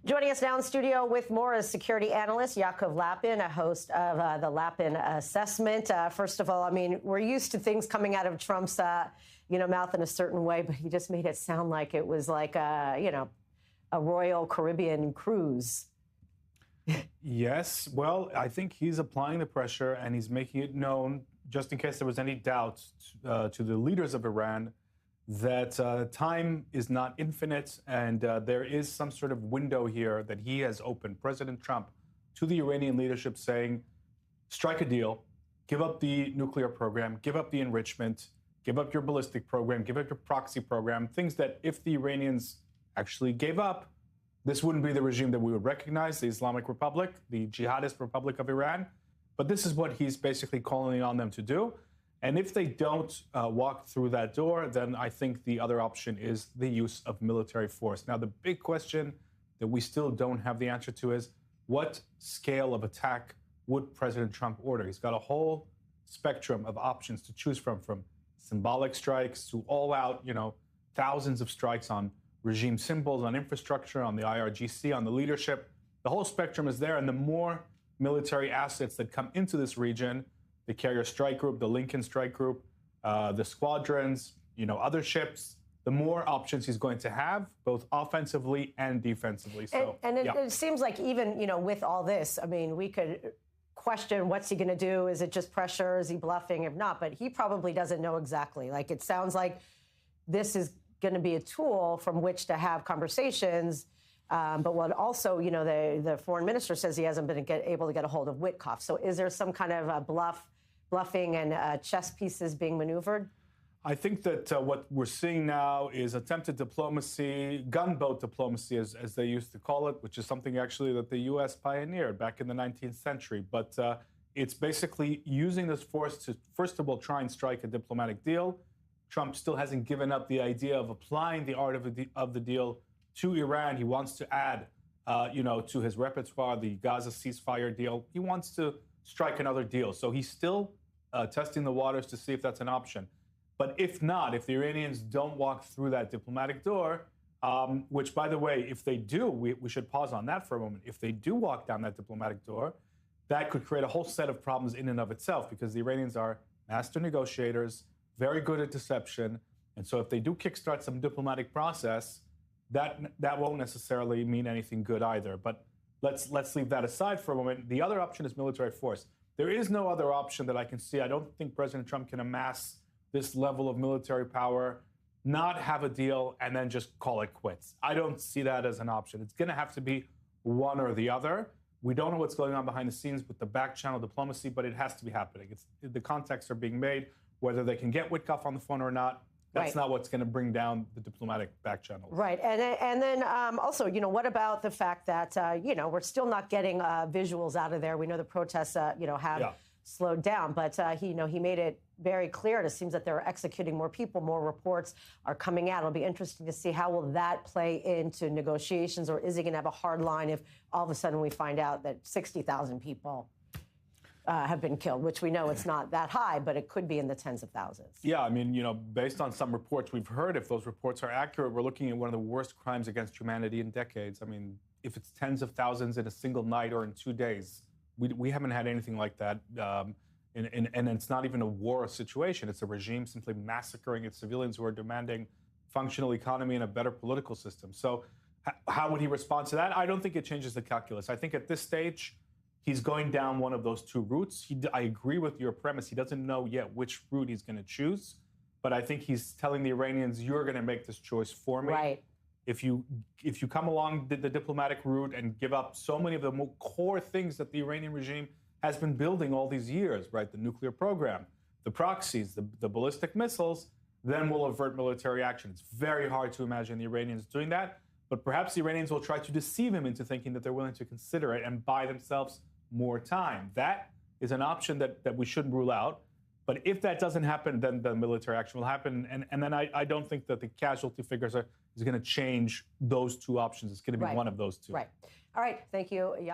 Joining us now in studio with more is security analyst Yaakov Lapin, a host of the Lapin Assessment. First of all, I mean, we're used to things coming out of Trump's, mouth in a certain way, but he just made it sound like it was like a Royal Caribbean cruise. Yes. Well, I think he's applying the pressure and he's making it known, just in case there was any doubt to the leaders of Iran, that time is not infinite and there is some sort of window here that he has opened, President Trump, to the Iranian leadership saying, strike a deal, give up the nuclear program, give up the enrichment, give up your ballistic program, give up your proxy program, things that if the Iranians actually gave up, this wouldn't be the regime that we would recognize, the Islamic Republic, the Jihadist Republic of Iran. But this is what he's basically calling on them to do. And if they don't walk through that door, then I think the other option is the use of military force. Now, the big question that we still don't have the answer to is what scale of attack would President Trump order? He's got a whole spectrum of options to choose from symbolic strikes to all out, thousands of strikes on regime symbols, on infrastructure, on the IRGC, on the leadership. The whole spectrum is there. And the more military assets that come into this region, the Carrier Strike Group, the Lincoln Strike Group, the squadrons, other ships, the more options he's going to have, both offensively and defensively. So, it seems like even, with all this, I mean, we could question what's he going to do? Is it just pressure? Is he bluffing? If not, but he probably doesn't know exactly. Like, it sounds like this is going to be a tool from which to have conversations. But what also, the foreign minister says he hasn't been able to get a hold of Witkoff. So is there some kind of bluffing and chess pieces being maneuvered? I think that what we're seeing now is attempted diplomacy, gunboat diplomacy, as they used to call it, which is something actually that the U.S. pioneered back in the 19th century. But it's basically using this force to, first of all, try and strike a diplomatic deal. Trump still hasn't given up the idea of applying the art of the deal to Iran. He wants to add, to his repertoire, the Gaza ceasefire deal. He wants to strike another deal. So he's still testing the waters to see if that's an option. But if not, if the Iranians don't walk through that diplomatic door, which, by the way, if they do, we should pause on that for a moment. If they do walk down that diplomatic door, that could create a whole set of problems in and of itself, because the Iranians are master negotiators, very good at deception. And so if they do kickstart some diplomatic process, that won't necessarily mean anything good either. But let's leave that aside for a moment. The other option is military force. There is no other option that I can see. I don't think President Trump can amass this level of military power, not have a deal, and then just call it quits. I don't see that as an option. It's going to have to be one or the other. We don't know what's going on behind the scenes with the back channel diplomacy, but it has to be happening. The contacts are being made. Whether they can get Witkoff on the phone or not, that's not what's going to bring down the diplomatic back channels. Right. And then also, what about the fact that, we're still not getting visuals out of there? We know the protests, have slowed down, but, he made it very clear. It seems that they're executing more people, more reports are coming out. It'll be interesting to see how will that play into negotiations, or is he going to have a hard line if all of a sudden we find out that 60,000 people have been killed, which we know it's not that high, but it could be in the tens of thousands. Yeah, I mean, based on some reports we've heard, if those reports are accurate, we're looking at one of the worst crimes against humanity in decades. I mean, if it's tens of thousands in a single night or in 2 days, we haven't had anything like that. And it's not even a war situation. It's a regime simply massacring its civilians who are demanding functional economy and a better political system. So how would he respond to that? I don't think it changes the calculus. I think at this stage, he's going down one of those two routes. I agree with your premise. He doesn't know yet which route he's going to choose. But I think he's telling the Iranians, you're going to make this choice for me. Right. If you come along the diplomatic route and give up so many of the more core things that the Iranian regime has been building all these years, right? The nuclear program, the proxies, the ballistic missiles, then we'll avert military action. It's very hard to imagine the Iranians doing that. But perhaps the Iranians will try to deceive him into thinking that they're willing to consider it and buy themselves more time. That is an option that we shouldn't rule out. But if that doesn't happen, then the military action will happen. And then I don't think that the casualty figures is going to change those two options. It's going to be one of those two. Right. All right. Thank you, Yaakov.